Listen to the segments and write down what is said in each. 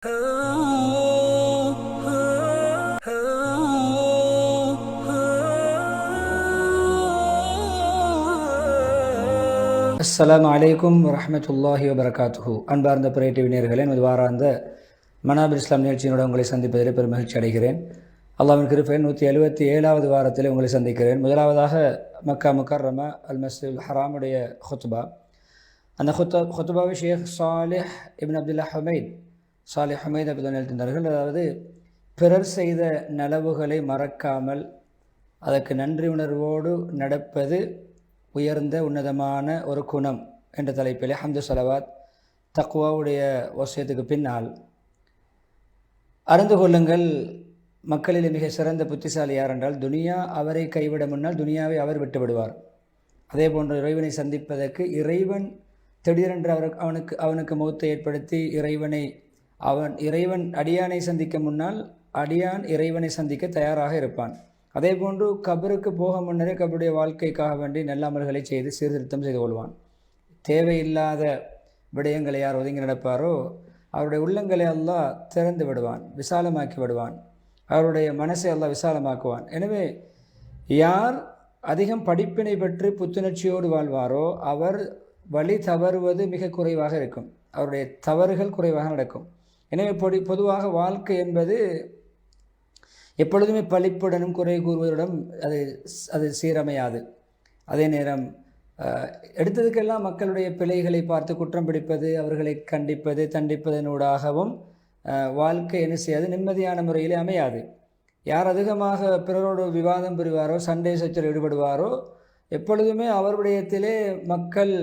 அஸ்ஸலாமு அலைக்கும் வரஹ்மத்துல்லாஹி வபரகாத்துஹு. அன்பார்ந்த பிறை நேயர்களே, வாராந்த மனாபிர் இஸ்லாம் நிகழ்ச்சியினோட உங்களை சந்திப்பதில் பெரும் மகிழ்ச்சி அடைகிறேன். அல்லாஹ்வின் கிருபையில் 177வது வாரத்தில் உங்களை சந்திக்கிறேன். முதலாவதாக மக்கா முக்கர்ரமா அல் மஸ்ஜிதுல் ஹராமுடைய ஹுத்பா. அந்த ஹுத்பாவை ஷேக் சாலிஹ் இப்னு அப்துல்லா ஹுமைத் அப்படி எழுதினார்கள். அதாவது, பிறர் செய்த நலவுகளை மறக்காமல் அதற்கு நன்றி உணர்வோடு நடப்பது உயர்ந்த உன்னதமான ஒரு குணம் என்ற தலைப்பிலே ஹம்து ஸலவாத் தக்வாவுடைய வசியத்துக்கு பின்னால், அறிந்து கொள்ளுங்கள், மக்களில் மிக சிறந்த புத்திசாலி யார் என்றால், துனியா அவரை கைவிட முன்னால் துனியாவை அவர் விட்டு விடுவார். அதே போன்று இறைவனை சந்திப்பதற்கு இறைவன் திடீரென்று அவனுக்கு மௌத்தை ஏற்படுத்தி இறைவன் அடியானை சந்திக்க முன்னால் அடியான் இறைவனை சந்திக்க தயாராக இருப்பான். அதே போன்று கபருக்கு போக முன்னரே கபருடைய வாழ்க்கைக்காக வேண்டி நல்ல அமல்களை செய்து சீர்திருத்தம் செய்து கொள்வான். தேவையில்லாத விடயங்களை யார் ஒதுங்கி நடப்பாரோ அவருடைய உள்ளங்களை அல்லாஹ் திறந்து விடுவான், விசாலமாக்கி விடுவான். அவருடைய மனசை அல்லாஹ் விசாலமாக்குவான். எனவே யார் அதிகம் படிப்பினை பெற்று புத்துணர்ச்சியோடு வாழ்வாரோ அவர் வழி தவறுவது மிக குறைவாக இருக்கும், அவருடைய தவறுகள் குறைவாக நடக்கும். எனவே பொதுவாக வாழ்க்கை என்பது எப்பொழுதுமே பழிப்புடனும் குறை கூறுவதுடன் அது சீரமையாது. அதே நேரம் எடுத்ததுக்கெல்லாம் மக்களுடைய பிழைகளை பார்த்து குற்றம் பிடிப்பது, அவர்களை கண்டிப்பது, தண்டிப்பதனூடாகவும் வாழ்க்கை என்ன செய்யாது, நிம்மதியான முறையிலே அமையாது. யார் அதிகமாக பிறரோடு விவாதம் புரிவாரோ, சண்டை சச்சரவு ஈடுபடுவாரோ, எப்பொழுதுமே அவருடையத்திலே மக்கள்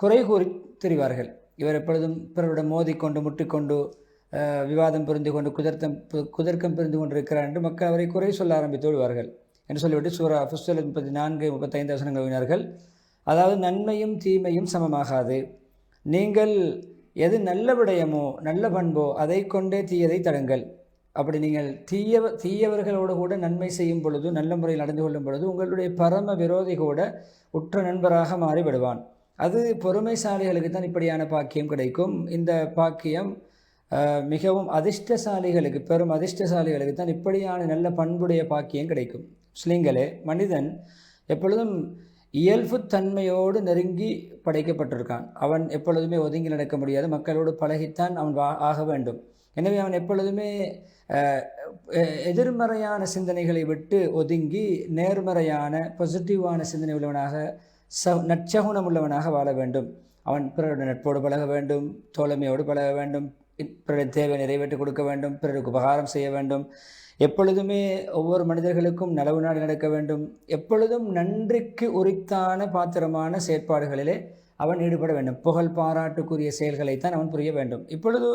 குறை கூறி தெரிவார்கள். இவர் எப்பொழுதும் பிறருடன் மோதிக்கொண்டு முட்டிக்கொண்டு விவாதம் புரிந்து கொண்டு குதர்க்கம் புரிந்து கொண்டிருக்கிறார் என்று மக்கள் அவரை குறை சொல்ல ஆரம்பித்து விடுவார்கள் என்று சொல்லிவிட்டு சூரா ஃபுஸ்ஸில் 34-35 வசனங்கள் வினார்கள். அதாவது, நன்மையும் தீமையும் சமமாகாது. நீங்கள் எது நல்ல விடயமோ நல்ல பண்போ அதை கொண்டே தீயதை தடுங்கள். அப்படி நீங்கள் தீயவர்களோடு கூட நன்மை செய்யும் பொழுது, நல்ல முறையில் நடந்து கொள்ளும் பொழுது உங்களுடைய பரம விரோதி கூட உற்ற நண்பராக மாறிவிடுவான். அது பொறுமைசாலிகளுக்கு தான் இப்படியான பாக்கியம் கிடைக்கும். இந்த பாக்கியம் மிகவும் அதிர்ஷ்டசாலிகளுக்கு, பெரும் அதிர்ஷ்டசாலிகளுக்கு தான் இப்படியான நல்ல பண்புடைய பாக்கியம் கிடைக்கும். முஸ்லீம்களே, மனிதன் எப்பொழுதும் இயல்பு தன்மையோடு நெருங்கி படைக்கப்பட்டிருக்கான். அவன் எப்பொழுதுமே ஒதுங்கி நடக்க முடியாது, மக்களோடு பழகித்தான் அவன் ஆக வேண்டும். எனவே அவன் எப்பொழுதுமே எதிர்மறையான சிந்தனைகளை விட்டு ஒதுங்கி நேர்மறையான பாசிட்டிவான சிந்தனை உள்ளவனாக, நற்சகுணம் உள்ளவனாக வாழ வேண்டும். அவன் பிறருடைய நட்போடு பழக வேண்டும், தோழமையோடு பழக வேண்டும், பிறருடைய தேவை நிறைவேற்றி கொடுக்க வேண்டும், பிறருக்கு உபகாரம் செய்ய வேண்டும், எப்பொழுதுமே ஒவ்வொரு மனிதர்களுக்கும் நலவு நாடு நடக்க வேண்டும், எப்பொழுதும் நன்றிக்கு உரித்தான பாத்திரமான செயற்பாடுகளிலே அவன் ஈடுபட வேண்டும், புகழ் பாராட்டுக்குரிய செயல்களைத்தான் அவன் புரிய வேண்டும். இப்பொழுது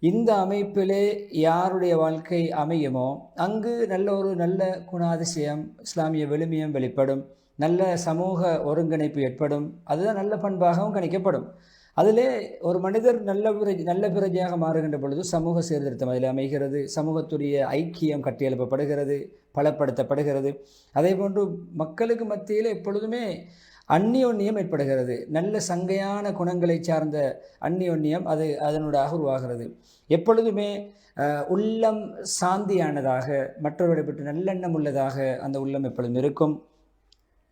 இந்த அமைப்பிலே யாருடைய வாழ்க்கை அமையுமோ அங்கு நல்ல குணாதிசயம், இஸ்லாமிய விழுமியம் வெளிப்படும், நல்ல சமூக ஒருங்கிணைப்பு ஏற்படும். அதுதான் நல்ல பண்பாகவும் கணிக்கப்படும். அதிலே ஒரு மனிதர் நல்ல பிரஜையாக மாறுகின்ற பொழுது சமூக சீர்திருத்தம் அதில் அமைகிறது, சமூகத்துடைய ஐக்கியம் கட்டியெழுப்பப்படுகிறது, பலப்படுத்தப்படுகிறது. அதே போன்று மக்களுக்கு மத்தியில் எப்பொழுதுமே அந்நியோன்யம் ஏற்படுகிறது. நல்ல சங்கையான குணங்களை சார்ந்த அந்நியோன்யம் அதனூடாக உருவாகிறது. எப்பொழுதுமே உள்ளம் சாந்தியானதாக, மற்றவர்களை பற்றி நல்லெண்ணம் உள்ளதாக அந்த உள்ளம் எப்பொழுதும் இருக்கும்.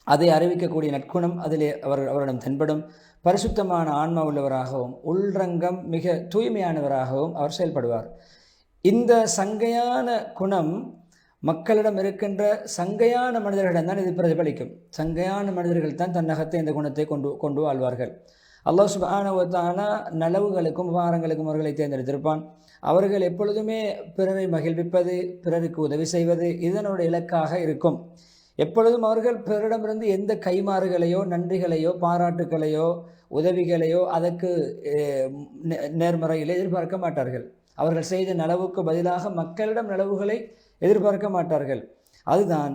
அதை அறிவிக்கக்கூடிய நற்குணம் அதிலே அவரிடம் தென்படும். பரிசுத்தமான ஆன்மா உள்ளவராகவும் உள்ரங்கம் மிக தூய்மையானவராகவும் அவர் செயல்படுவார். இந்த சங்கையான குணம் மக்களிடம் இருக்கின்ற சங்கையான மனிதர்களிடம் தான் இது பிரதிபலிக்கும். சங்கையான மனிதர்கள் தான் தன்னகத்தை இந்த குணத்தை கொண்டு வாழ்வார்கள். அல்லாஹ் சுப்ஹானஹு வ தஆலா நலவுகளுக்கும் உபகாரங்களுக்கும் அவர்களை தேர்ந்தெடுத்திருப்பான். அவர்கள் எப்பொழுதுமே பிறரை மகிழ்விப்பது, பிறருக்கு உதவி செய்வது இதனுடைய இலக்காக இருக்கும். எப்பொழுதும் அவர்கள் பிறரிடமிருந்து எந்த கைமாறுகளையோ, நன்றிகளையோ, பாராட்டுகளையோ, உதவிகளையோ அதற்கு நேர்மறையில் எதிர்பார்க்க மாட்டார்கள். அவர்கள் செய்த நலவுக்கு பதிலாக மக்களிடம் நலவுகளை எதிர்பார்க்க மாட்டார்கள். அதுதான்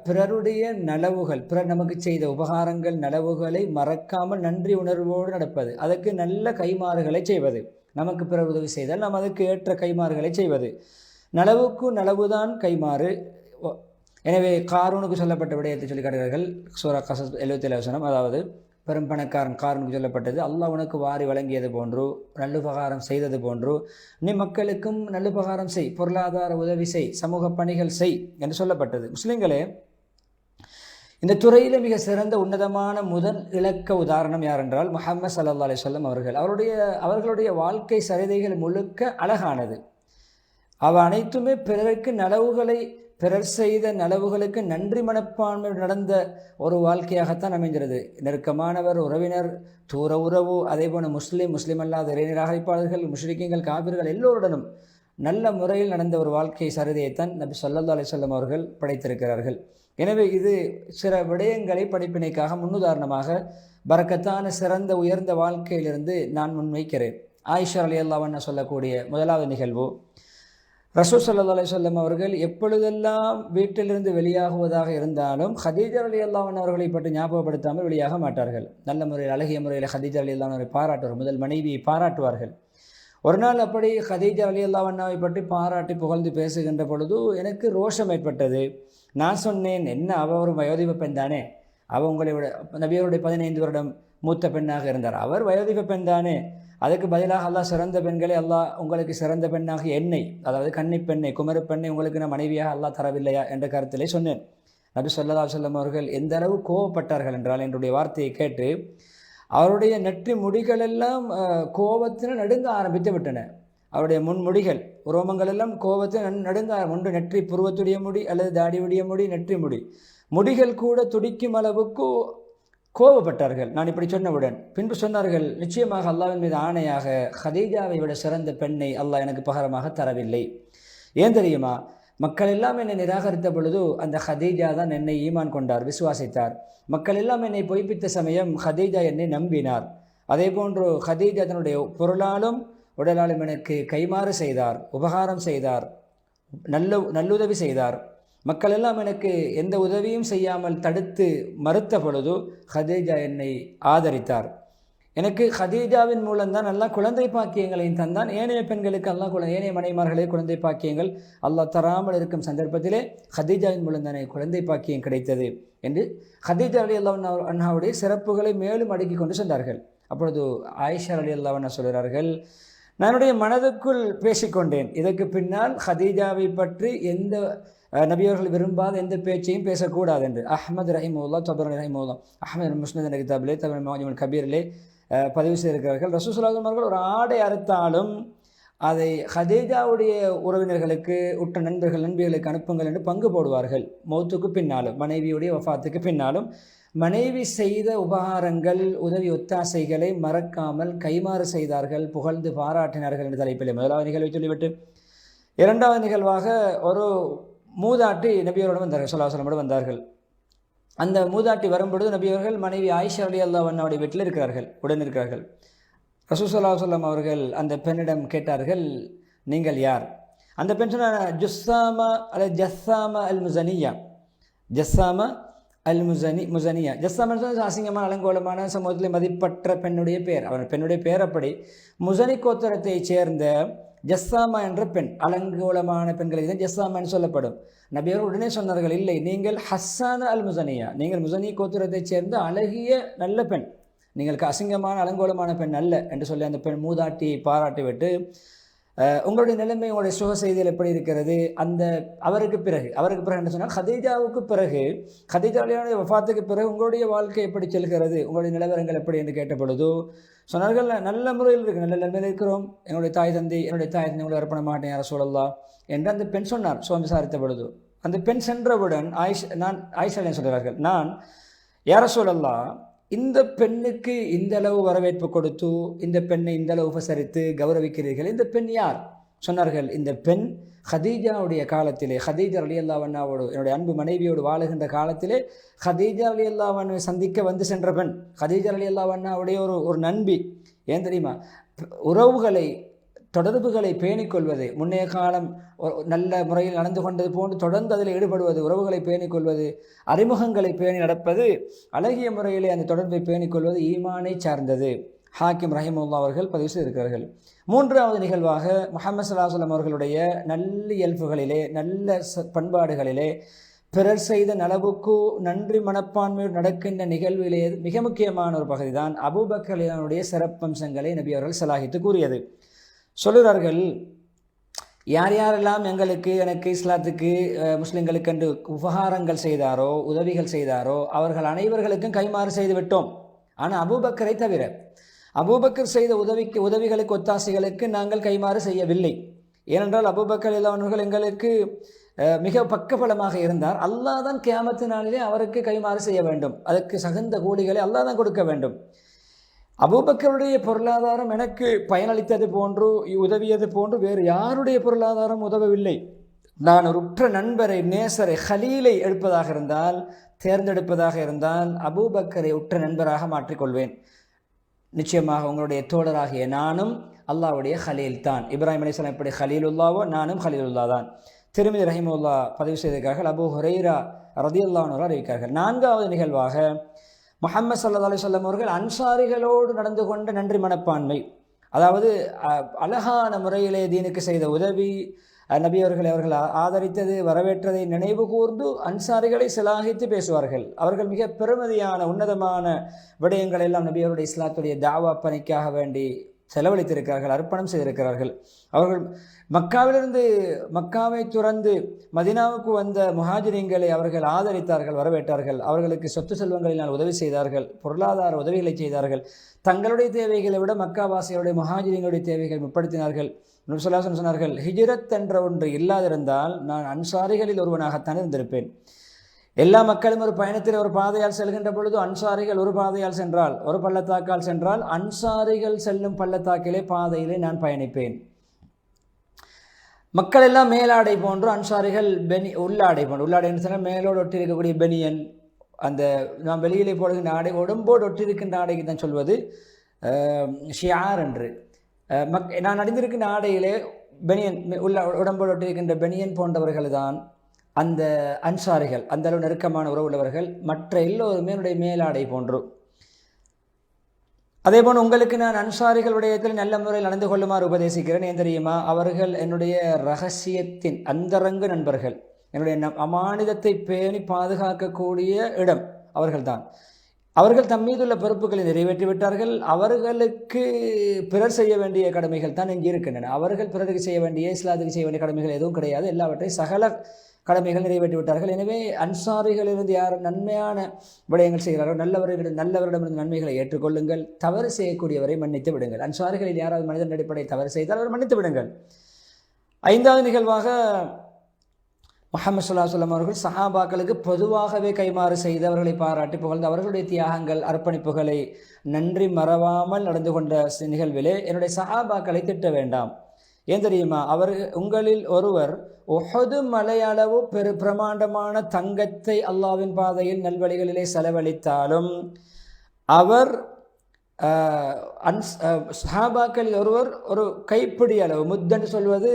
பிறருடைய நலவுகள், பிறர் நமக்கு செய்த உபகாரங்கள், நலவுகளை மறக்காமல் நன்றி உணர்வோடு நடப்பது, அதற்கு நல்ல கைமாறுகளை செய்வது. நமக்கு பிறர் உதவி செய்தால் நாம் அதற்கு ஏற்ற கைமாறுகளை செய்வது. நலவுக்கு நலவுதான் கைமாறு. எனவே காரூனுக்கு சொல்லப்பட்ட விடயத்தை சொல்லி காட்டுகிறார்கள். சூரா கஸஸ் 77 வசனம். அதாவது, பெரும் பணக்காரன் காரனுக்கு சொல்லப்பட்டது, அல்லாஹ் உனக்கு வாரி வழங்கியது போன்று, நல்லுபகாரம் செய்தது போன்று நீ மக்களுக்கும் நல்லுபகாரம் செய், பொருளாதார உதவி செய், சமூக பணிகள் செய் என்று சொல்லப்பட்டது. முஸ்லிம்களே, இந்த துறையில் மிக சிறந்த உன்னதமான முதல் இலக்க உதாரணம் யார் என்றால் முஹம்மது ஸல்லல்லாஹு அலைஹி வஸல்லம் அவர்கள். அவர்களுடைய வாழ்க்கை சரிதைகள் முழுக்க அழகானது. அவ அனைத்துமே பிறர் செய்த நலவுகளுக்கு நன்றி மனப்பான்மை நடந்த ஒரு வாழ்க்கையாகத்தான் அமைகிறது. நெருக்கமானவர், உறவினர், தூர உறவு, அதே போல முஸ்லிம் அல்லாத இறைநிராகரிப்பாளர்கள், முஷ்ரிக்கீங்கள், காபிர்கள் எல்லோருடனும் நல்ல முறையில் நடந்த ஒரு வாழ்க்கை சரிதையைத்தான் நபி ஸல்லல்லாஹு அலைஹி வஸல்லம் அவர்கள் படைத்திருக்கிறார்கள். எனவே இது சில விடயங்களை படிப்பினைக்காக முன்னுதாரணமாக பரக்கத்தான சிறந்த உயர்ந்த வாழ்க்கையிலிருந்து நான் முன்வைக்கிறேன். ஆயிஷா ரலியல்லாஹு அன்ஹா சொல்லக்கூடிய முதலாவது நிகழ்வு, ரசூல் ஸல்லல்லாஹு அலைஹி வஸல்லம் அவர்கள் எப்பொழுதெல்லாம் வீட்டிலிருந்து வெளியாகுவதாக இருந்தாலும் ஹதீஜா ரலியல்லாஹு அன்ஹா அவர்களை பற்றி ஞாபகப்படுத்தாமல் வெளியாக மாட்டார்கள். நல்ல முறையில், அழகிய முறையில் ஹதீஜா ரலியல்லாஹு அன்ஹாவை பாராட்டுவார்கள், முதல் மனைவியை பாராட்டுவார்கள். ஒரு நாள் அப்படி ஹதீஜா ரலியல்லாஹு அன்ஹாவை பற்றி பாராட்டி புகழ்ந்து பேசுகின்ற பொழுது எனக்கு ரோஷம் ஏற்பட்டது. நான் சொன்னேன், என்ன அவ ஒரு வயோதிப பெண் தானே, அவள் உங்களை விட நபியருடைய 15 வருடம் மூத்த பெண்ணாக இருந்தார், அவர் வயோதிப பெண் தானே, அதுக்கு பதிலாக அல்லாஹ் சிறந்த பெண்களை அல்லாஹ் உங்களுக்கு சிறந்த பெண்ணாக என்னை, அதாவது கன்னி பெண்ணை, குமர பெண்ணை உங்களுக்கு நான் மனைவியாக அல்லாஹ் தரவில்லையா என்ற கருத்திலே சொன்னேன். நபி ஸல்லல்லாஹு அலைஹி வஸல்லம் அவர்கள் எந்த அளவு கோபப்பட்டார்கள் என்றால், என்னுடைய வார்த்தையை கேட்டு அவருடைய நெற்றி முடிகளெல்லாம் கோபத்தில் நடுங்க ஆரம்பித்து விட்டன. அவருடைய முன்முடிகள், உரோமங்கள் எல்லாம் கோபத்தில் நடுங்க, ஒன்று நெற்றி புருவத்துடைய முடி அல்லது தாடியுடைய முடி, நெற்றி முடிகள் கூட துடிக்கும் அளவுக்கு கோபப்பட்டார்கள். நான் இப்படி சொன்னவுடன் பின்பு சொன்னார்கள், நிச்சயமாக அல்லாஹ்வின் மீது ஆணையாக ஹதீஜாவை விட சிறந்த பெண்ணை அல்லாஹ் எனக்கு பகரமாக தரவில்லை. ஏன் தெரியுமா? மக்கள் எல்லாம் என்னை நிராகரித்த பொழுது அந்த ஹதீஜா தான் என்னை ஈமான் கொண்டார், விசுவாசித்தார். மக்கள் எல்லாம் என்னை பொய்ப்பித்த சமயம் ஹதீஜா என்னை நம்பினார். அதே போன்று ஹதீஜா தன்னுடைய பொருளாலும் உடலாலும் எனக்கு கைமாறு செய்தார், உபகாரம் செய்தார், நல்லுதவி செய்தார். மக்கள் எல்லாம் எனக்கு எந்த உதவியும் செய்யாமல் தடுத்து மறுத்த பொழுது ஹதீஜா என்னை ஆதரித்தார். எனக்கு ஹதீஜாவின் மூலம்தான் அல்லாஹ் குழந்தை பாக்கியங்களையும் தந்தான். ஏனைய பெண்களுக்கு ஏனைய மனைமார்களே குழந்தை பாக்கியங்கள் அல்லாஹ் தராமல் இருக்கும் சந்தர்ப்பத்திலே ஹதீஜாவின் மூலம் தானே குழந்தை பாக்கியம் கிடைத்தது என்று ஹதீஜா ரலியல்லாஹு அன்ஹாவுடைய சிறப்புகளை மேலும் அடுக்கி கொண்டு சென்றார்கள். அப்பொழுது ஆயிஷா ரலியல்லாஹு அன்ஹா சொல்கிறார்கள், நான் என்னுடைய மனதுக்குள் பேசிக்கொண்டேன், இதற்கு பின்னால் ஹதீஜாவை பற்றி எந்த நபியவர்கள் விரும்பாத எந்த பேச்சையும் பேசக்கூடாது என்று. அஹ்மது ரஹிமுல்லா, தபரனி ரஹிமுல்லா, அஹ்மது முஸ்னத் என்ற கிதாபிலே, தபரனி முஅஜ்ஜமுல் கபீரிலே பதிவு செய்திருக்கிறார்கள். ரசூல் ஸல்லல்லாஹு அலைஹி வஸல்லம் அவர்கள் ஒரு ஆடை அறுத்தாலும் அதை ஹதீஜாவுடைய உறவினர்களுக்கு, உற்ற நண்பிகளுக்கு அனுப்புங்கள் என்று பங்கு போடுவார்கள். மௌத்துக்கு பின்னாலும், மனைவியுடைய வஃபாத்துக்கு பின்னாலும் மனைவி செய்த உபகாரங்கள், உதவி ஒத்தாசைகளை மறக்காமல் கைமாறு செய்தார்கள், புகழ்ந்து பாராட்டினார்கள் என்ற தலைப்பிலே முதலாவது நிகழ்வை சொல்லிவிட்டு, இரண்டாவது நிகழ்வாக ஒரு மூதாட்டி நபியரோடு வந்தார்கள், ஸல்லல்லாஹு அலைஹி வஸல்லம் வந்தார்கள். அந்த மூதாட்டி வரும்பொழுது நபியவர்கள் மனைவி ஆயிஷா ரலியல்லாஹு அன்ஹாவுடைய வீட்டில் இருக்கிறார்கள், உடன் இருக்கிறார்கள். ரசூல் ஸல்லல்லாஹு அலைஹி வஸல்லம் அவர்கள் அந்த பெண்ணிடம் கேட்டார்கள், நீங்கள் யார்? அந்த பெண் சொன்னார், ஜுஸ்ஸாமா அல்லது ஜஸ்ஸாமா அல் முஸனியா. ஜஸ்ஸாமா அல் முஸனியா. ஜஸ்ஸாமா அசிங்கமான அலங்கோலமான சமூகத்தில் மதிப்பற்ற பெண்ணுடைய பெயர். அவர் பெண்ணுடைய பெயர் அப்படி. முஸனி கோத்திரத்தைச் சேர்ந்த ஜஸ்ஸாமா என்ற பெண், அலங்கோலமான பெண்களுக்கு தான் ஜஸ்ஸாமான்னு சொல்லப்படும். நபியவர் உடனே சொன்னார்கள், இல்லை, நீங்கள் ஹஸ்ஸானா அல் முஸனியா, நீங்கள் முஸனி கோத்திரத்தைச் சேர்ந்த அழகிய நல்ல பெண், நீங்கள் அசிங்கமான அலங்கோலமான பெண் அல்ல என்று சொல்லி அந்த பெண் மூதாட்டியை பாராட்டி விட்டு, உங்களுடைய நிலைமை, உங்களுடைய சுக செய்தியில் எப்படி இருக்கிறது? அவருக்கு பிறகு என்ன சொன்னால், ஹதீஜாவுக்கு பிறகு, ஹதீஜாவுடைய வஃபாத்துக்கு பிறகு உங்களுடைய வாழ்க்கை எப்படி செல்கிறது, உங்களுடைய நிலவரங்கள் எப்படி என்று கேட்ட பொழுது சொன்னார்கள், நல்ல முறையில் இருக்கு, நல்ல நிலைமையில் இருக்கிறோம், என்னுடைய தாய் தந்தை உங்களை அர்ப்பண மாட்டேன் யார சொல்லலாம் என்று அந்த பெண் சொன்னார். விசாரித்த பொழுது அந்த பெண் சென்றவுடன் ஆயிஷா சொல்கிறார்கள், நான் யார சொல்லலாம், இந்த பெண்ணுக்கு இந்த அளவு வரவேற்பு கொடுத்து, இந்த பெண்ணை இந்த அளவு உபசரித்து கௌரவிக்கிறீர்கள், இந்த பெண் யார்? சொன்னார்கள், இந்த பெண் ஹதீஜாவுடைய காலத்திலே, ஹதீஜா ரலியல்லாஹு அன்ஹாவோடு, என்னுடைய அன்பு மனைவியோடு வாழுகின்ற காலத்திலே ஹதீஜா ரலியல்லாஹு அன்ஹா சந்திக்க வந்து சென்ற பெண். ஹதீஜா ரலியல்லாஹு அன்ஹாவுடைய ஒரு நண்பி. ஏன் தெரியுமா? தொடர்புகளை பேணிக்கொள்வது, முன்னைய காலம் நல்ல முறையில் நடந்து கொண்டது போன்று தொடர்ந்து அதில் ஈடுபடுவது, உறவுகளை பேணிக்கொள்வது, அறிமுகங்களை பேணி நடப்பது, அழகிய முறையிலே அந்த தொடர்பை பேணிக்கொள்வது ஈமானை சார்ந்தது. ஹாக்கிம் ரஹிமுல்லா அவர்கள் பதிவு செய்திருக்கிறார்கள். மூன்றாவது நிகழ்வாக முஹம்மது ஸல்லல்லாஹு அலைஹி வஸல்லம் அவர்களுடைய நல்ல இயல்புகளிலே, நல்ல பண்பாடுகளிலே பிறர் செய்த நலவுக்கு நன்றி மனப்பான்மையோடு நடக்கின்ற நிகழ்விலே மிக முக்கியமான ஒரு பகுதி தான் அபூபக்கர் சிறப்பம்சங்களை நபி அவர்கள் சலாகித்து கூறியது. சொல்லுகிறார்கள், யார் யாரெல்லாம் எனக்கு இஸ்லாத்துக்கு முஸ்லிம்களுக்கு என்று உபகாரங்கள் செய்தாரோ, உதவிகள் செய்தாரோ, அவர்கள் அனைவர்களுக்கும் கைமாறு செய்து விட்டோம். ஆனால் அபூபக்கரை தவிர அபூபக்கர் செய்த உதவிகளுக்கு ஒத்தாசைகளுக்கு நாங்கள் கைமாறு செய்யவில்லை. ஏனென்றால் அபூபக்கர் அவர்கள் எங்களுக்கு மிக பக்கபலமாக இருந்தார். அல்லாஹ் தான் கியாமத்து நாளிலே அவருக்கு கைமாறு செய்ய வேண்டும். அதற்கு சகுந்த கூலிகளை அல்லாஹ் தான் கொடுக்க வேண்டும். அபூபக்கருடைய பொருளாதாரம் எனக்கு பயனளித்தது போன்று உதவியது போன்று வேறு யாருடைய பொருளாதாரம் உதவவில்லை. நான் ஒரு உற்ற நண்பரை, நேசரை, ஹலீலை தேர்ந்தெடுப்பதாக இருந்தால் அபூபக்கரை உற்ற நண்பராக மாற்றிக்கொள்வேன். நிச்சயமாக உங்களுடைய தோழராகிய நானும் அல்லாஹ்வுடைய ஹலீல் தான். இப்ராஹிம் அலைஹிஸ்ஸலாம் எப்படி ஹலீலுல்லாவோ நானும் ஹலீலுல்லா தான். திருமிதி ரஹிமஹுல்லா பதிவு செய்திருக்கிறார்கள். அபூ ஹுரைரா ரலியல்லாஹு அன்ஹு அறிவிக்கிறார்கள், 4வது நிகழ்வாக முஹம்மது ஸல்லல்லாஹு அலைஹி வஸல்லம் அவர்கள் அன்சாரிகளோடு நடந்து கொண்ட நன்றி மனப்பான்மை, அதாவது அழகான முறையிலே தீனுக்கு செய்த உதவி, நபி அவர்கள் ஆதரித்தது, வரவேற்றதை நினைவு கூர்ந்து அன்சாரிகளை சிலாகித்து பேசுவார்கள். அவர்கள் மிக பெருமதியான உன்னதமான விடயங்கள் எல்லாம் நபி அவருடைய இஸ்லாத்துடைய தாவா பணிக்காக வேண்டி செலவழித்திருக்கிறார்கள், அர்ப்பணம் செய்திருக்கிறார்கள். அவர்கள் மக்காவை துறந்து மதினாவுக்கு வந்த முஹாஜிரிங்களை அவர்கள் ஆதரித்தார்கள், வரவேற்றார்கள். அவர்களுக்கு சொத்து செல்வங்களினால் உதவி செய்தார்கள், பொருளாதார உதவிகளை செய்தார்கள். தங்களுடைய தேவைகளை விட மக்காவாசிகளுடைய முஹாஜிரிங்களுடைய தேவைகள் முற்படுத்தினார்கள். நபி ஸல்லல்லாஹு அலைஹி வஸல்லம் சொன்னார்கள், ஹிஜ்ரத் என்ற ஒன்று இல்லாதிருந்தால் நான் அன்சாரிகளில் ஒருவனாகத்தான் இருந்திருப்பேன். எல்லா மக்களும் ஒரு பயணத்தில் ஒரு பாதையால் செல்கின்ற பொழுது அன்சாரிகள் ஒரு பாதையால் சென்றால், ஒரு பள்ளத்தாக்கால் சென்றால், அன்சாரிகள் செல்லும் பள்ளத்தாக்கிலே பாதையிலே நான் பயணிப்பேன். மக்கள் எல்லாம் மேலாடை போன்று, அன்சாரிகள் உள்ளாடை போன்று. உள்ளாடை என்று சொன்னால் மேலோடு ஒட்டி இருக்கக்கூடிய பெனியன், அந்த நாம் வெளியிலே போடுகின்ற ஆடை, உடம்போடு ஒட்டியிருக்கின்ற ஆடைக்கு தான் சொல்வது ஷியார் என்று. நான் அணிந்திருக்கின்ற ஆடையிலே பெனியன், உடம்போடு ஒட்டியிருக்கின்ற பெனியன் போன்றவர்கள் தான் அந்த அன்சாரிகள். அந்த அளவு நெருக்கமான உறவு உள்ளவர்கள். மற்ற எல்லோருமே என்னுடைய மேலாடை போன்று. அதே போன்று உங்களுக்கு நான் அன்சாரிகளுடைய நல்ல முறையில் நடந்து கொள்ளுமாறு உபதேசிக்கிறேன். ஏன் தெரியுமா? அவர்கள் என்னுடைய இரகசியத்தின் அந்தரங்க நண்பர்கள். என்னுடைய அமானிதத்தை பேணி பாதுகாக்கக்கூடிய இடம் அவர்கள்தான். அவர்கள் தம்மீதுள்ள பொறுப்புகளை நிறைவேற்றிவிட்டார்கள். அவர்களுக்கு பிறர் செய்ய வேண்டிய கடமைகள் தான் இங்கே இருக்கின்றன. அவர்கள் பிறருக்கு செய்ய வேண்டிய, இஸ்லாத்துக்கு செய்ய வேண்டிய கடமைகள் எதுவும் கிடையாது. எல்லாவற்றையும் சகல கடமைகள் நிறைவேற்றி விட்டார்கள். எனவே அன்சாரிகளிலிருந்து யார் நன்மையான விடயங்கள் செய்கிறார்கள், நல்லவரிடமிருந்து நன்மைகளை ஏற்றுக்கொள்ளுங்கள். தவறு செய்யக்கூடியவரை மன்னித்து விடுங்கள். அன்சாரிகளில் யாராவது மனிதன் அடிப்படை தவறு செய்தால் அவர் மன்னித்து விடுங்கள். 5வது நிகழ்வாக முஹம்மது ஸல்லல்லாஹு அலைஹி வஸல்லம் அவர்கள் சஹாபாக்களுக்கு பொதுவாகவே கைமாறு செய்து அவர்களை பாராட்டி புகழ்ந்து அவர்களுடைய தியாகங்கள், அர்ப்பணிப்புகளை நன்றி மறவாமல் நடந்து கொண்ட நிகழ்விலே என்னுடைய சஹாபாக்களை திட்ட வேண்டாம். ஏன் தெரியுமா? உங்களில் ஒருவர் உஹது மலையளவு பிரமாண்டமான தங்கத்தை அல்லாஹ்வின் பாதையில் நல்வழிகளிலே செலவழித்தாலும் அவர் சஹாபாக்களில் ஒருவர் ஒரு கைப்பிடி அளவு, முத்தன்னு சொல்வது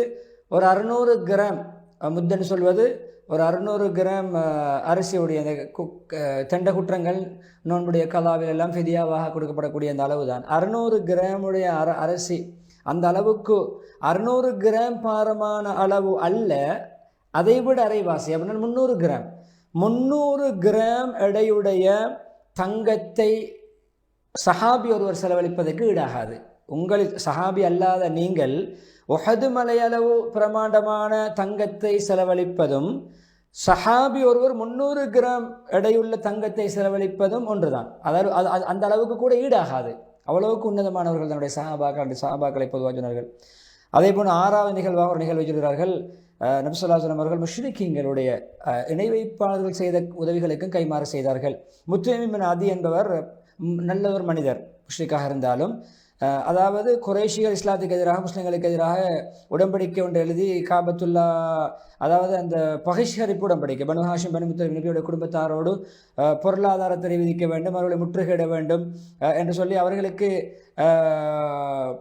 ஒரு 600 கிராம், முத்தன்னு சொல்வது ஒரு 600 கிராம் அரிசியுடைய அந்த தெண்ட குற்றங்கள் நோன்புடைய கலாவில் எல்லாம் ஃபிதியாவாக கொடுக்கப்படக்கூடிய அந்த அளவு தான். 600 கிராமுடைய அரிசி, அந்த அளவுக்கு 600 கிராம் பாரமான அளவு அல்ல, அதைவிட அரைவாசி, அப்படின்னா 300 கிராம். 300 கிராம் எடையுடைய தங்கத்தை சஹாபி ஒருவர் செலவழிப்பதற்கு ஈடாகாது. உங்களில் சஹாபி அல்லாத நீங்கள் உஹது மலையளவு பிரமாண்டமான தங்கத்தை செலவழிப்பதும் சஹாபி ஒருவர் 300 கிராம் எடையுள்ள தங்கத்தை செலவழிப்பதும் ஒன்றுதான். அதாவது அந்த அளவுக்கு கூட ஈடாகாது. அவ்வளவுக்கு உன்னதமானவர்கள் தன்னுடைய சஹாபாக்களை பொதுவாக சொன்னார்கள். அதே போன்று 6வது நிகழ்வாக ஒரு நிகழ்வு சொல்கிறார்கள். நபி ஸல்லல்லாஹு அலைஹி வஸல்லம் அவர்கள் முஷ்ரிக்கீங்களுடைய இணை வைப்பாளர்கள் செய்த உதவிகளுக்கும் கைமாறு செய்தார்கள். முத்தைம் இப்னு அதி என்பவர் நல்ல ஒரு மனிதர், முஷ்ரிக்காக இருந்தாலும், அதாவது குறைஷிகள் இஸ்லாத்துக்கு எதிராக, முஸ்லிம்களுக்கு எதிராக உடன்படிக்கை ஒன்று எழுதி காபத்துல்லா, அதாவது அந்த பகிஷ்கரிப்பு உடன்படிக்கை, பனு ஹாஷிம் பனு முத்தலிப் நபியுடைய குடும்பத்தாரோடு பொருளாதாரத்தை விதிக்க வேண்டும், அவர்களை முற்றுகையிட வேண்டும் என்று சொல்லி அவர்களுக்கு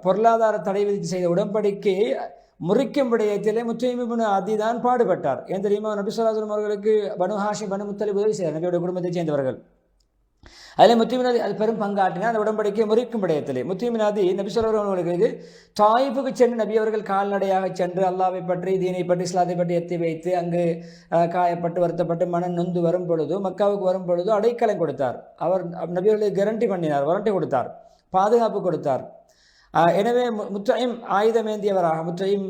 பொருளாதார தடை விதித்து செய்த உடன்படிக்கையை முறிக்கும் விடயத்திலே முத்தைம் இப்னு அதி தான் பாடுபட்டார். ஏன் தெரியுமா? நபி ஸல்லல்லாஹு அலைஹி வஸல்லம் அவர்களுக்கு பனு ஹாஷிம் பனு முத்தலிப் உதவி செய்தார், நபியுடைய குடும்பத்தைச் சேர்ந்தவர்கள். அதில் முத்திமினாதி அது பெரும் பங்காற்றினா அந்த உடன்படிக்கை முறிக்கும் விடயத்திலே முத்திமினாதி நபி ஸல்லல்லாஹு அலைஹி வஸல்லம் தாயிஃபுக்கு சென்று நபி அவர்கள் கால்நடையாக சென்று அல்லாஹ்வை பற்றி தீனை பற்றி இஸ்லாத்தை பற்றி எத்தி வைத்து அங்கு காயப்பட்டு வருத்தப்பட்டு மனம் நொந்து வரும் பொழுது மக்காவுக்கு வரும் பொழுது அடைக்கலம் கொடுத்தார். அவர் நபி அவர்களுக்கு கேரண்டி பண்ணினார், வாரண்டி கொடுத்தார், பாதுகாப்பு கொடுத்தார். எனவே முத்தைம் ஆயுதமேந்தியவராக முத்தைம்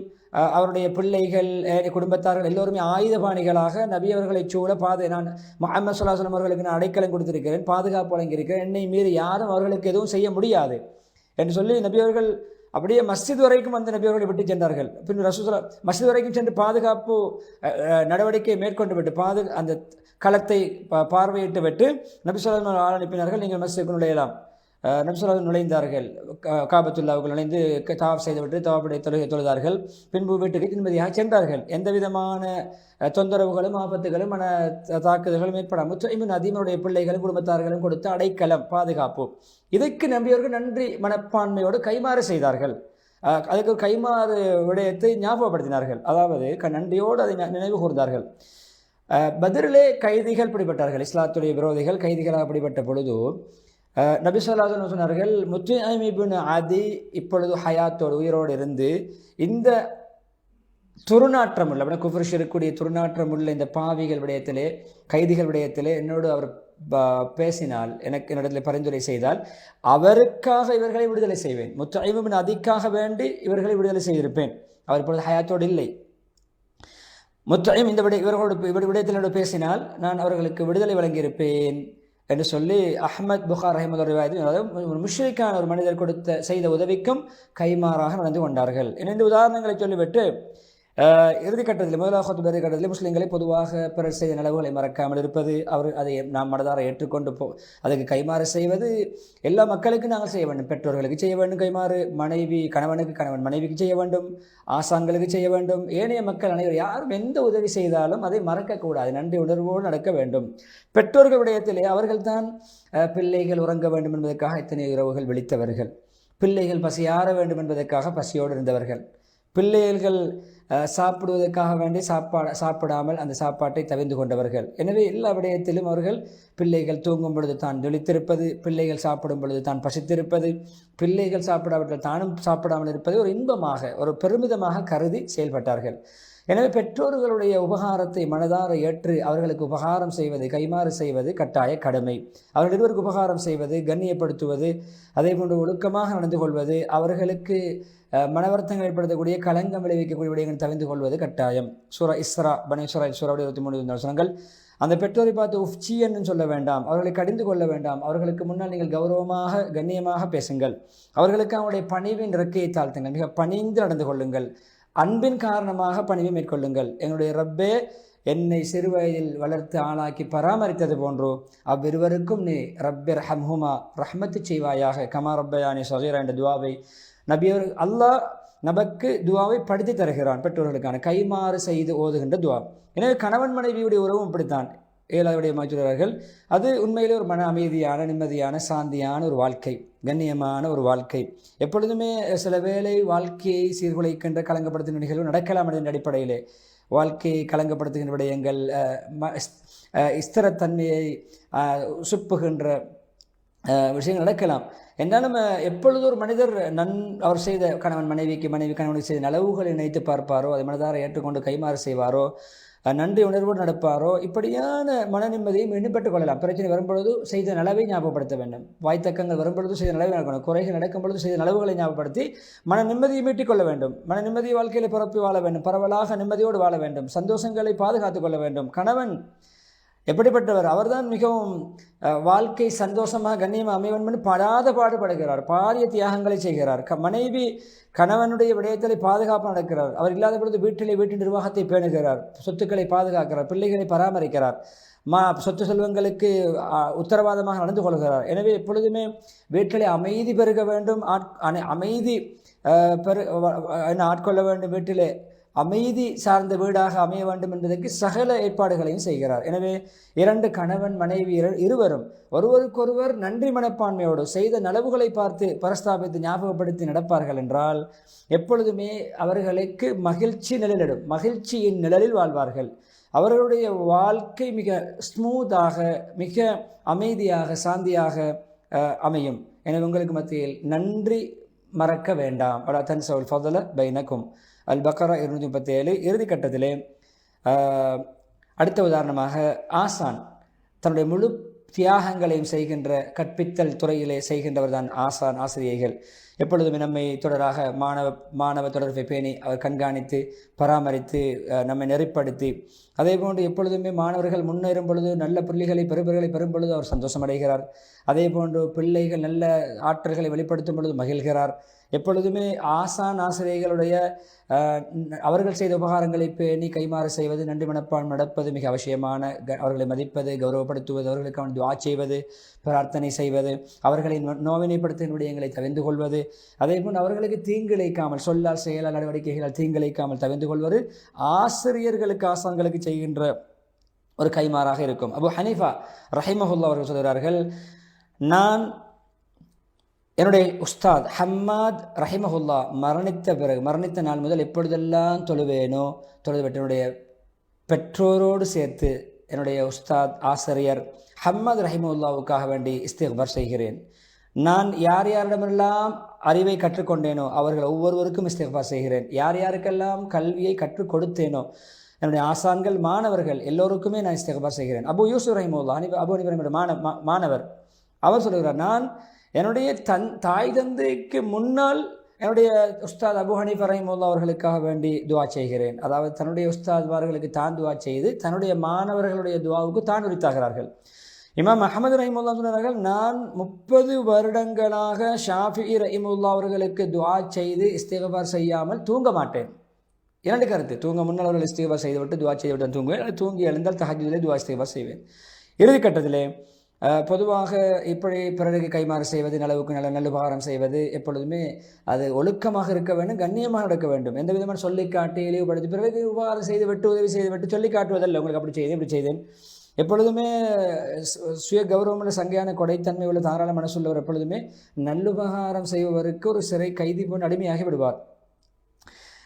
அவருடைய பிள்ளைகள் குடும்பத்தார்கள் எல்லோருமே ஆயுதபாணிகளாக நபி அவர்களை சூழ நான் முஹம்மது ஸல்லல்லாஹு அலைஹி வஸல்லம் அவர்களுக்கு நான் அடைக்கலம் கொடுத்திருக்கிறேன், பாதுகாப்பு வழங்கியிருக்கிறேன், என்னை மீறி யாரும் அவர்களுக்கு எதுவும் செய்ய முடியாது என்று சொல்லி நபி அவர்கள் அப்படியே மஸ்ஜித் வரைக்கும் அந்த நபி அவர்களை விட்டு சென்றார்கள். பின் ரசூலுல்லாஹ் மஸ்ஜித் வரைக்கும் சென்று பாதுகாப்பு நடவடிக்கை மேற்கொண்டு விட்டு அந்த களத்தை பார்வையிட்டு விட்டு நபி ஸல்லல்லாஹு அலைஹி வஸல்லம் அனுப்பினார்கள், நீங்கள் மஸ்ஜிதுக்கு நுழையலாம். நபி ஸல்லல்லாஹு அலைஹி வஸல்லம் நுழைந்தார்கள். காபத்துல்லாவுக்கு நுழைந்து தவாப் செய்துவிட்டு தவாப்புடைய தொழுதார்கள். பின்பு வீட்டுக்கு நிம்மதியாக சென்றார்கள். எந்த விதமான தொந்தரவுகளும் ஆபத்துகளும் மன தாக்குதல்களும் ஏற்படாமல் முத்தைமின் அதிமனுடைய பிள்ளைகளும் குடும்பத்தார்களும் கொடுத்த அடைக்கலம் பாதுகாப்பு. இதற்கு நம்பியவர்கள் நன்றி மனப்பான்மையோடு கைமாறு செய்தார்கள். அதுக்கு கைமாறு விடயத்தை ஞாபகப்படுத்தினார்கள். அதாவது நன்றியோடு அதை நினைவு கூர்ந்தார்கள். பத்ரிலே கைதிகள் பிடிபட்டார்கள். இஸ்லாத்துடைய விரோதிகள் கைதிகளாக பிடிபட்ட பொழுது நபி ஸல்லல்லாஹு அலைஹி வஸல்லம் சொன்னார்கள், முத்தைம் இப்னு அதி இப்பொழுது ஹயாத்தோடு உயிரோடு இருந்து இந்த துர்நாற்றம் உள்ள குஃப்ர் ஷிர்க்குடைய துர்நாற்றம் உள்ள இந்த பாவிகள் விடயத்திலே கைதிகள் விடயத்திலே என்னோடு அவர் பேசினால் எனக்கு என்னிடத்தில் பரிந்துரை செய்தால் அவருக்காக இவர்களை விடுதலை செய்வேன். முத்தைம் இப்னு அதிக்காக வேண்டி இவர்களை விடுதலை செய்திருப்பேன். அவர் இப்பொழுது ஹயாத்தோடு இல்லை. முத்தைம் இந்த இவர்களோடு விடயத்திலோடு பேசினால் நான் அவர்களுக்கு விடுதலை வழங்கியிருப்பேன் என்று சொல்லி அஹ்மத் புகார் ரஹிமத்துல்லாஹி ரிவாயத்தில், அதாவது முஷ்ரிக்கான ஒரு மனிதர் செய்த உதவிக்கும் கைமாறாக நடந்து கொண்டார்கள். 2 உதாரணங்களை சொல்லிவிட்டு இறுதிக்கட்டத்தில் முதலாவது இறுதிக்கட்டத்தில் முஸ்லீம்களை பொதுவாக பிறர் செய்த நலவுகளை மறக்காமல் இருப்பது, அதை நாம் மனதார ஏற்றுக்கொண்டு அதுக்கு கைமாறு செய்வது எல்லா மக்களுக்கும் நாங்கள் செய்ய வேண்டும். பெற்றோர்களுக்கு செய்ய வேண்டும் கைமாறு, கணவனுக்கு கணவன் மனைவிக்கு செய்ய வேண்டும், ஆசான்களுக்கு செய்ய வேண்டும், ஏனைய மக்கள் அனைவரும் யாரும் எந்த உதவி செய்தாலும் அதை மறக்கக்கூடாது, நன்றி உணர்வோடு நடக்க வேண்டும். பெற்றோர்கள் விடயத்திலே அவர்கள்தான் பிள்ளைகள் உறங்க வேண்டும் என்பதற்காக இத்தனை இரவுகள் விழித்தவர்கள், பிள்ளைகள் பசியாற வேண்டும் என்பதற்காக பசியோடு இருந்தவர்கள், பிள்ளைகள் சாப்பிடுவதற்காக வேண்டி சாப்பிடாமல் அந்த சாப்பாட்டை தவிர்த்து கொண்டவர்கள். எனவே எல்லா விடயத்திலும் அவர்கள் பிள்ளைகள் தூங்கும் பொழுது தான் விழித்திருப்பது, பிள்ளைகள் சாப்பிடும் பொழுது தான் பசித்திருப்பது, பிள்ளைகள் சாப்பிடாவிட்டால் தானும் சாப்பிடாமல் இருப்பது ஒரு இன்பமாக ஒரு பெருமிதமாக கருதி செயல்பட்டார்கள். எனவே பெற்றோர்களுடைய உபகாரத்தை மனதார ஏற்று அவர்களுக்கு உபகாரம் செய்வது, கைமாறு செய்வது கட்டாய கடமை. அவர்கள் இருவருக்கு உபகாரம் செய்வது, கண்ணியப்படுத்துவது, அதே போன்று ஒழுக்கமாக நடந்து கொள்வது, அவர்களுக்கு மனவர்த்தங்கள் ஏற்படுத்தக்கூடிய களங்கம் விளைவிக்கக்கூடிய விடயங்கள் தவிர்த்து கொள்வது கட்டாயம். சூரா இஸ்ரா பனி இஸ்ராயில் சூராவுடைய 23 வசனங்கள். அந்த பெற்றோரை பார்த்து உஃப்சி என்று சொல்ல வேண்டாம், அவர்களை கடிந்து கொள்ள வேண்டாம், அவர்களுக்கு முன்னால் நீங்கள் கௌரவமாக கண்ணியமாக பேசுங்கள், அவர்களுக்கு அவருடைய பணிவின் இறக்கையை தாழ்த்துங்கள், மிக பணிந்து நடந்து கொள்ளுங்கள், அன்பின் காரணமாக பணிவை மேற்கொள்ளுங்கள். என்னுடைய ரப்பே என்னை சிறு வயதில் வளர்த்து ஆளாக்கி பராமரித்தது போன்றோ அவ்விருவருக்கும் நீ ரப்பிர் ஹம்ஹுமா ரஹ்மத்து செய்வாயாக கமா ரப்பயானி சகீரா என்ற துவாவை நபியவர் அல்லாஹ் நமக்கு துவாவை படித்து தருகிறான். பெற்றோர்களுக்கான கைமாறு செய்து ஓதுகின்ற துவா. எனவே கணவன் மனைவியுடைய உறவும் இப்படித்தான். 7வது மாற்றுகிறார்கள். அது உண்மையிலே ஒரு மன அமைதியான நிம்மதியான சாந்தியான ஒரு வாழ்க்கை, கண்ணியமான ஒரு வாழ்க்கை. எப்பொழுதுமே சில வேளை வாழ்க்கையை சீர்குலைக்கின்ற கலங்கப்படுத்துகின்ற நிகழ்வு நடக்கலாம் என்ற அடிப்படையிலே வாழ்க்கையை கலங்கப்படுத்துகின்ற விடயங்கள், ஸ்திரத்தன்மையை சுப்புகின்ற விஷயங்கள் நடக்கலாம். என்றாலும் எப்பொழுது ஒரு மனிதர் அவர் செய்த மனைவி கணவனுக்கு செய்த நலவுகளை நினைத்து பார்ப்பாரோ, அதை மனதார ஏற்றுக்கொண்டு கைமாறு செய்வாரோ, நன்றி உணர்வோடு நடப்பாரோ, இப்படியான மன நிம்மதியை மீண்டும் பெற்றுக் கொள்ளலாம். பிரச்சனை வரும்பொழுது செய்த நலவை ஞாபகப்படுத்த வேண்டும், வாய்த்தக்கங்கள் வரும்பொழுது செய்த நலவை நடக்கணும், குறைகள் நடக்கும் பொழுது செய்த நலவுகளை ஞாபகப்படுத்தி மன நிம்மதியை மீட்டிக் கொள்ள வேண்டும். மன நிம்மதி வாழ்க்கையில் பரப்பி வாழ வேண்டும், பரவலாக நிம்மதியோடு வாழ வேண்டும், சந்தோஷங்களை பாதுகாத்துக் கொள்ள வேண்டும். கணவன் எப்படிப்பட்டவர்? அவர்தான் மிகவும் வாழ்க்கை சந்தோஷமாக கண்ணியமாக அமைவன் படாத பாடுபடுகிறார், பாரிய தியாகங்களை செய்கிறார். மனைவி கணவனுடைய விடயத்தை பாதுகாப்பு நடக்கிறார். அவர் இல்லாத பொழுது வீட்டின் நிர்வாகத்தை பேணுகிறார், சொத்துக்களை பாதுகாக்கிறார், பிள்ளைகளை பராமரிக்கிறார், சொத்து செல்வங்களுக்கு உத்தரவாதமாக நடந்து கொள்கிறார். எனவே எப்பொழுதுமே வீட்டிலே அமைதி பெருக வேண்டும், அமைதி ஆட்கொள்ள வேண்டும். வீட்டிலே அமைதி சார்ந்த வீடாக அமைய வேண்டும் என்பதற்கு சகல ஏற்பாடுகளையும் செய்கிறார். எனவே 2 கணவன் மனைவி இருவரும் ஒருவருக்கொருவர் நன்றி மனப்பான்மையோடு செய்த நலவுகளை பார்த்து பிரஸ்தாபித்து ஞாபகப்படுத்தி நடப்பார்கள் என்றால் எப்பொழுதுமே அவர்களுக்கு மகிழ்ச்சி நிழலிடும், மகிழ்ச்சியின் நிழலில் வாழ்வார்கள். அவர்களுடைய வாழ்க்கை மிக ஸ்மூத்தாக, மிக அமைதியாக, சாந்தியாக அமையும். எனவே உங்களுக்கு மத்தியில் நன்றி மறக்க வேண்டாம். அலா தன்சவுல் ஃபதல பைனக்கும். அல்-பக்ரா 237. இறுதி கட்டத்திலே அடுத்த உதாரணமாக ஆசான் தன்னுடைய முழு தியாகங்களையும் செய்கின்ற கற்பித்தல் துறையிலே செய்கின்றவர் தான் ஆசிரியைகள். எப்பொழுதுமே நம்மை தொடராக மாணவ தொடர்பை பேணி அவர் கண்காணித்து பராமரித்து நம்மை நெறிப்படுத்தி, அதே போன்று எப்பொழுதுமே மாணவர்கள் முன்னேறும் பொழுது நல்ல புள்ளிகளை பெறும் பொழுது அவர் சந்தோஷம் அடைகிறார். அதே போன்று பிள்ளைகள் நல்ல ஆற்றல்களை வெளிப்படுத்தும் பொழுது மகிழ்கிறார். எப்பொழுதுமே ஆசிரியர்களுடைய அவர்கள் செய்த உபகாரங்களை பேணி கைமாறு செய்வது, நன்றி மனப்பான்மை நடப்பது மிக அவசியமான. அவர்களை மதிப்பது, கௌரவப்படுத்துவது, அவர்களுக்கு அவன் துஆ செய்வது, பிரார்த்தனை செய்வது, அவர்களின் நோவினைப்படுத்தும் விடயங்களை தவிர்த்து கொள்வது, அதே போன்று அவர்களுக்கு தீங்கிழைக்காமல் சொல்லால் செயலால் நடவடிக்கைகளால் தீங்கிழைக்காமல் தவிர்த்து கொள்வது ஆசிரியர்களுக்கு ஆசான்களுக்கு செய்கின்ற ஒரு கைமாறாக இருக்கும். அபு ஹனீஃபா ரஹிமஹுல்லா அவர்கள் சொல்கிறார்கள், நான் என்னுடைய உஸ்தாத் ஹம்மாத் ரஹிமஹுல்லா மரணித்த நாள் முதல் எப்பொழுதெல்லாம் தொழுவேனோ தொழுதுவிட்டு என்னுடைய பெற்றோரோடு சேர்த்து என்னுடைய உஸ்தாத் ஆசிரியர் ஹம்மாத் ரஹிமஹுல்லாவுக்காக வேண்டி இஸ்திக்பார் செய்கிறேன். நான் யாரிடமெல்லாம் அறிவை கற்றுக்கொண்டேனோ அவர்கள் ஒவ்வொருவருக்கும் இஸ்திக்பார் செய்கிறேன். யாருக்கெல்லாம் கல்வியை கற்றுக் கொடுத்தேனோ என்னுடைய ஆசான்கள் மாணவர்கள் எல்லோருக்குமே நான் இஸ்திக்பார் செய்கிறேன். அபு யூசுப் ரஹிமஹுல்லா அபு ஹனீஃபா மாணவர் அவர் சொல்கிறார், நான் என்னுடைய தாய் தந்தைக்கு முன்னால் என்னுடைய உஸ்தாத் அபு ஹனீஃபா ரஹிமஹுல்லா அவர்களுக்காக வேண்டி துஆ செய்கிறேன். அதாவது தன்னுடைய உஸ்தாத்மார்களுக்கு தான் துஆ செய்து தன்னுடைய மாணவர்களுடைய துஆவுக்கு தான் உரித்தாகிறார்கள். இமாம் அஹமது ரஹிமஹுல்லா சொன்னார்கள், நான் 30 வருடங்களாக ஷாஃபிஈ ரஹிமஹுல்லா அவர்களுக்கு துஆ செய்து இஸ்திக்பார் செய்யாமல் தூங்க மாட்டேன். 2 கருத்து, தூங்க முன்னால் அவர்கள் இஸ்திக்பார் செய்துவிட்டு துஆ செய்துவிட்டு தூங்குவேன், தூங்கி எழுந்தால் தஹஜ்ஜுதிலே துஆ இஸ்திக்பார் செய்வேன். இறுதி கட்டத்திலே பொதுவாக இப்படி பிறருக்கு கைமாறு செய்வது, நலவுக்கு நல்லுபகாரம் செய்வது எப்பொழுதுமே அது ஒழுக்கமாக இருக்க வேண்டும், கண்ணியமாக நடக்க வேண்டும். எந்த விதமான சொல்லிக்காட்டி இழிவுபடுத்தி பிறகு உபகாரம் செய்து விட்டு உதவி செய்து விட்டு சொல்லி காட்டுவதல்ல. உங்களுக்கு அப்படி செய்தேன் இப்படி செய்தேன். எப்பொழுதுமே சுய கௌரவமுள்ள சங்கையான கொடைத்தன்மை உள்ள தாராள மனசுள்ளவர் எப்பொழுதுமே நல்லுபகாரம் செய்பவருக்கு ஒரு சிறை கைதி போன்று அடிமையாகி விடுவார்.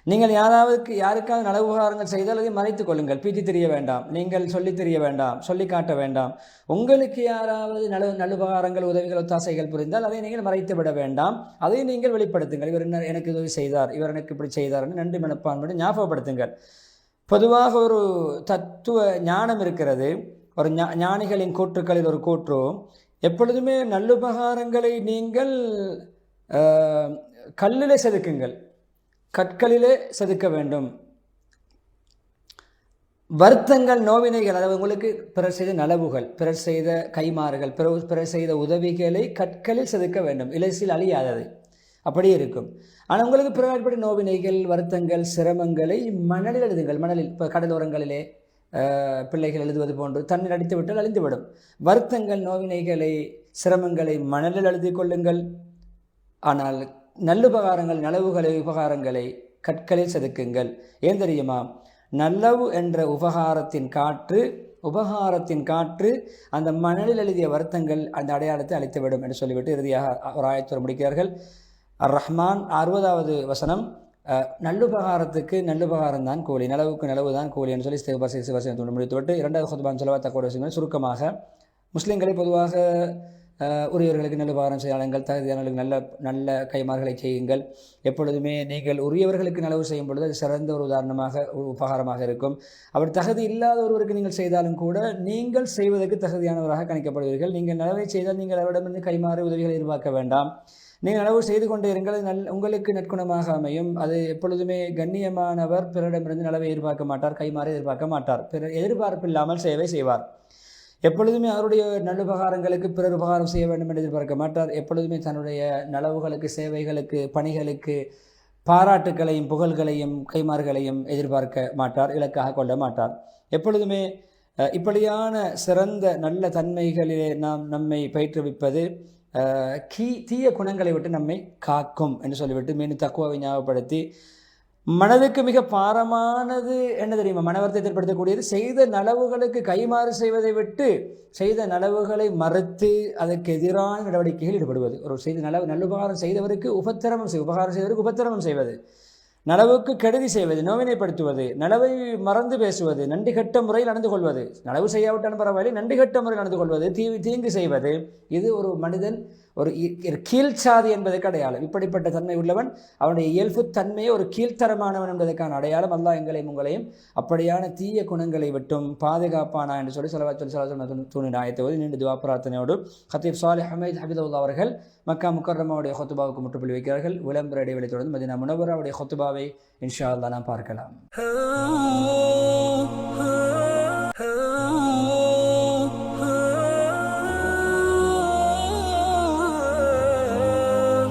நீங்கள் யாருக்காவது நல உபகாரங்கள் செய்தால் அதை மறைத்துக் கொள்ளுங்கள், பீட்டி தெரிய வேண்டாம், நீங்கள் சொல்லி தெரிய வேண்டாம், சொல்லி காட்ட வேண்டாம். உங்களுக்கு யாராவது நல்லுபகாரங்கள் உதவிகள் ஒத்தாசைகள் புரிந்தால் அதை நீங்கள் மறைத்து விட வேண்டாம், அதை நீங்கள் வெளிப்படுத்துங்கள். இவர் எனக்கு உதவி செய்தார், இவர் எனக்கு இப்படி செய்தார் என்று நன்றி மனப்பான்மையோடு ஞாபகப்படுத்துங்கள். பொதுவாக ஒரு தத்துவ ஞானம் இருக்கிறது. ஒரு ஞானிகளின் கூற்றுக்களில் ஒரு கூற்று, எப்பொழுதுமே நல்லுபகாரங்களை நீங்கள் கல்லிலே செதுக்குங்கள், கற்களிலே செதுக்க வேண்டும். வருத்தங்கள், நோவினைகள், அதாவது உங்களுக்கு பிறர் செய்த நலவுகள், பிறர் செய்த கைமாறுகள், பிறர் செய்த உதவிகளை கற்களில் செதுக்க வேண்டும். இலசில் அழியாதது அப்படியே இருக்கும். ஆனால் உங்களுக்கு பிறப்படி நோவினைகள், வருத்தங்கள், சிரமங்களை மணலில் எழுதுங்கள். மணலில் இப்போ கடலோரங்களிலே பிள்ளைகள் எழுதுவது போன்று தண்ணீர் அடித்து விட்டால் அழிந்துவிடும். வருத்தங்கள், நோவினைகளை, சிரமங்களை மணலில் எழுதி கொள்ளுங்கள். ஆனால் நல்லுபகாரங்கள், நலவுகளை, உபகாரங்களை கற்களில் செதுக்குங்கள். ஏன் தெரியுமா? நல்லவு என்ற உபகாரத்தின் காற்று அந்த மணலில் எழுதிய வருத்தங்கள் அந்த அடையாளத்தை அழித்துவிடும் என்று சொல்லிவிட்டு இறுதியாக ஒரு ஆயத்தோடு முடிக்கிறார்கள். அர்-ரஹ்மான் 60வது வசனம், நல்லுபகாரத்துக்கு நல்லுபகாரம் தான் கூலி, நலவுக்கு நலவு தான் கூலி என்று சொல்லி வசனத்தோடு முடித்துவிட்டு 2வது ஹுத்பான் ஸலவாத்தோட விஷயங்கள் சுருக்கமாக, முஸ்லீம்களை பொதுவாக உரியவர்களுக்கு நல்லுபகாரம் செய்யாளுங்கள், தகுதியானவர்களுக்கு நல்ல கைமாறுகளை செய்யுங்கள். எப்பொழுதுமே நீங்கள் உரியவர்களுக்கு நலவு செய்யும் பொழுது அது சிறந்த ஒரு உதாரணமாக உபகாரமாக இருக்கும். அவர் தகுதி இல்லாத ஒருவருக்கு நீங்கள் செய்தாலும் கூட நீங்கள் செய்வதற்கு தகுதியானவராக கணிக்கப்படுவீர்கள். நீங்கள் நலவை செய்தால் நீங்கள் அவரிடமிருந்து கைமாறு உதவிகளை எதிர்பார்க்க வேண்டாம். நீங்கள் நலவு செய்து கொண்டே இருங்கள், உங்களுக்கு நற்குணமாக அமையும். அது எப்பொழுதுமே கண்ணியமானவர் பிறரிடமிருந்து நலவை எதிர்பார்க்க மாட்டார், கைமாறு எதிர்பார்க்க மாட்டார், பிறர் எதிர்பார்ப்பு இல்லாமல் சேவை செய்வார். எப்பொழுதுமே அவருடைய நல்லுபகாரங்களுக்கு பிறர் உபகாரம் செய்ய வேண்டும் என்று எதிர்பார்க்க மாட்டார். எப்பொழுதுமே தன்னுடைய நலவுகளுக்கு, சேவைகளுக்கு, பணிகளுக்கு பாராட்டுக்களையும் புகழ்களையும் கைமாறுகளையும் எதிர்பார்க்க மாட்டார், இலக்காக கொள்ள மாட்டார். எப்பொழுதுமே இப்படியான சிறந்த நல்ல தன்மைகளிலே நம்மை பயிற்றுவிப்பது தீய குணங்களை விட்டு நம்மை காக்கும் என்று சொல்லிவிட்டு மீண்டும் தக்குவாவை ஞாபகப்படுத்தி மனதுக்கு மிக பாரமானது என்ன தெரியுமா? மனவர்த்தத்தை ஏற்படுத்தக்கூடியது செய்த நலவுகளுக்கு கைமாறு செய்வதை விட்டு செய்த நலவுகளை மறுத்து அதற்கு எதிரான நடவடிக்கைகள் ஈடுபடுவது. ஒரு செய்த நல்லுபகாரம் செய்தவருக்கு உபகாரம் செய்தவருக்கு உபத்திரமம் செய்வது, நலவுக்கு கெடுதி செய்வது, நோவினைப்படுத்துவது, நலவை மறந்து பேசுவது, நன்றி கட்ட முறையில் நடந்து கொள்வது, நலவு செய்யாவிட்டாலும் பரவாயில்லை நன்றி கட்ட முறையில் நடந்து கொள்வது, தீங்கு செய்வது, இது ஒரு மனிதன் ஒரு கீழ்ச்சாதி என்பதற்கு அடையாளம். இப்படிப்பட்ட தன்மை உள்ளவன் அவனுடைய இயல்பு தன்மையை ஒரு கீழ்த்தரமானவன் என்பதற்கான அடையாளம். அல்லாஹ் எங்களையும் உங்களையும் அப்படியான தீய குணங்களை விட்டும் பாதுகாப்பானா என்று சொல்லி ஸல்லல்லாஹு தூணின் ஆயத்தை ஓதி நீண்ட துஆ பிரார்த்தனையோடு ஹத்தீப் சாலிஹ் ஹமீத் ஹபிதுல்லாஹ் அவர்கள் மக்கா முக்கர்ரமாவுடைய ஹுத்பாவுக்கு முற்றுப்புள்ளி வைக்கிறார்கள். விளம்பர இடைவெளி தொடர்ந்து மதீனா முனவ்வராவுடைய ஹுத்பாவை இன்ஷா அல்லாஹ் நாம் பார்க்கலாம்.